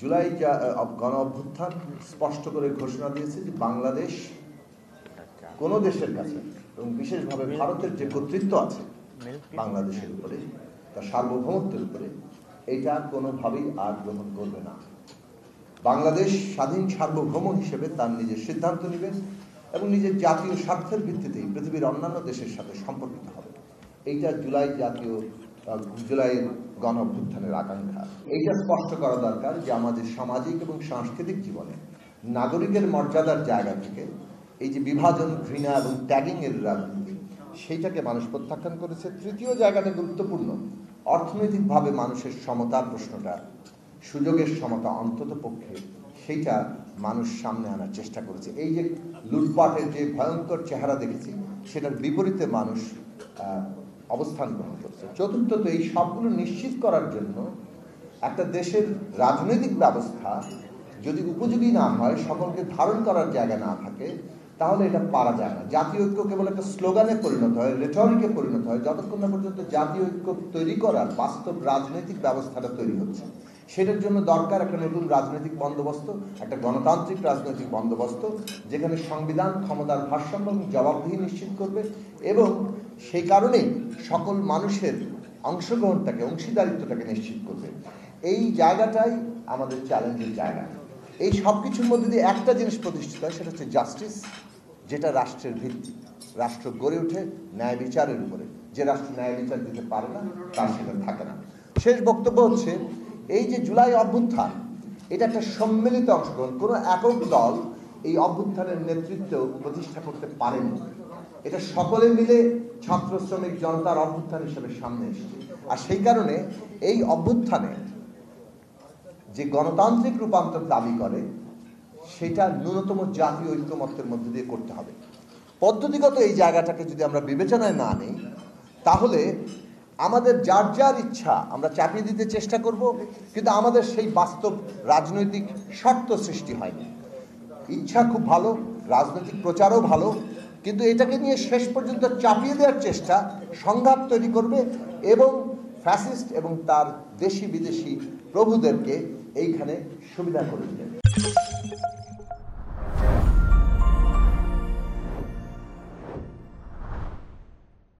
জুলাই গণ অভ্যুত্থান স্পষ্ট করে ঘোষণা দিয়েছে যে বাংলাদেশ কোনো দেশের কাছে এবং বিশেষভাবে ভারতের যে কর্তৃত্ব আছে বাংলাদেশের উপরে, তার সার্বভৌমত্বের উপরে, এটা কোনোভাবেই আর গ্রহণ করবে না। বাংলাদেশ স্বাধীন সার্বভৌম হিসেবে তার নিজের সিদ্ধান্ত নেবে এবং নিজের জাতীয় স্বার্থের ভিত্তিতেই পৃথিবীর অন্যান্য দেশের সাথে সম্পর্কিত হবে। এইটা জুলাইয়ের গণ অভ্যুত্থানের আকাঙ্ক্ষা। এইটা স্পষ্ট করা দরকার যে আমাদের সামাজিক এবং সাংস্কৃতিক জীবনে নাগরিকের মর্যাদার জায়গা থেকে এই যে বিভাজন, ঘৃণা এবং ট্যাগিং এর রাজনীতি, সেইটাকে মানুষ প্রত্যাখ্যান করেছে। তৃতীয় জায়গাটা গুরুত্বপূর্ণ, অর্থনৈতিকভাবে মানুষের সমতার প্রশ্নটা, সুযোগের সমতা অন্তত পক্ষে সেইটা মানুষ সামনে আনার চেষ্টা করেছে। এই যে লুটপাটের যে ভয়ঙ্কর চেহারা দেখেছি, সেটার বিপরীতে মানুষ অবস্থান গ্রহণ করছে। চতুর্থত, এই সবগুলো নিশ্চিত করার জন্য একটা দেশের রাজনৈতিক ব্যবস্থা যদি উপযোগী না হয়, সকলকে ধারণ করার জায়গা না থাকে, তাহলে এটা পারা যায় না। জাতীয় ঐক্য কেবল একটা স্লোগানে পরিণত হয়, রেটরিকে পরিণত হয়, যতক্ষণ না পর্যন্ত জাতীয় ঐক্য তৈরি করার বাস্তব রাজনৈতিক ব্যবস্থাটা তৈরি হচ্ছে। সেটার জন্য দরকার একটা নতুন রাজনৈতিক বন্দোবস্ত, একটা গণতান্ত্রিক রাজনৈতিক বন্দোবস্ত, যেখানে সংবিধান ক্ষমতার ভারসাম্য এবং জবাবদিহি নিশ্চিত করবে এবং সেই কারণেই সকল মানুষের অংশগ্রহণটাকে, অংশীদারিত্বটাকে নিশ্চিত করবে। এই জায়গাটাই আমাদের চ্যালেঞ্জের জায়গা। এই সব কিছুর মধ্যে দিয়ে একটা জিনিস প্রতিষ্ঠিত হয়, সেটা হচ্ছে জাস্টিস, যেটা রাষ্ট্রের ভিত্তি। রাষ্ট্র গড়ে ওঠে ন্যায় বিচারের উপরে। যে রাষ্ট্র ন্যায় বিচার দিতে পারে না, তার সেটা থাকে না। শেষ বক্তব্য হচ্ছে, এই যে জুলাই অভ্যুত্থান, এটা একটা সম্মিলিত অংশগ্রহণ। কোনো একক দল এই অভ্যুত্থানের নেতৃত্ব প্রতিষ্ঠা করতে পারেনি। এটা সকলে মিলে ছাত্র, শ্রমিক, জনতার অভ্যুত্থান হিসেবে সামনে এসেছে। আর সেই কারণে এই অভ্যুত্থানে যে গণতান্ত্রিক রূপান্তর দাবি করে, সেটা ন্যূনতম জাতীয় ঐক্যমত্যের মধ্যে দিয়ে করতে হবে। পদ্ধতিগত এই জায়গাটাকে যদি আমরা বিবেচনায় না নিই, তাহলে আমাদের যার যার ইচ্ছা আমরা চাপিয়ে দিতে চেষ্টা করব, কিন্তু আমাদের সেই বাস্তব রাজনৈতিক শর্ত সৃষ্টি হয়নি। ইচ্ছা খুব ভালো, রাজনৈতিক প্রচারও ভালো, কিন্তু এটাকে নিয়ে শেষ পর্যন্ত চাপিয়ে দেওয়ার চেষ্টা সংঘাত তৈরি করবে এবং ফ্যাসিস্ট এবং তার দেশি বিদেশি প্রভুদেরকে এইখানে সুবিধা করে দেবে।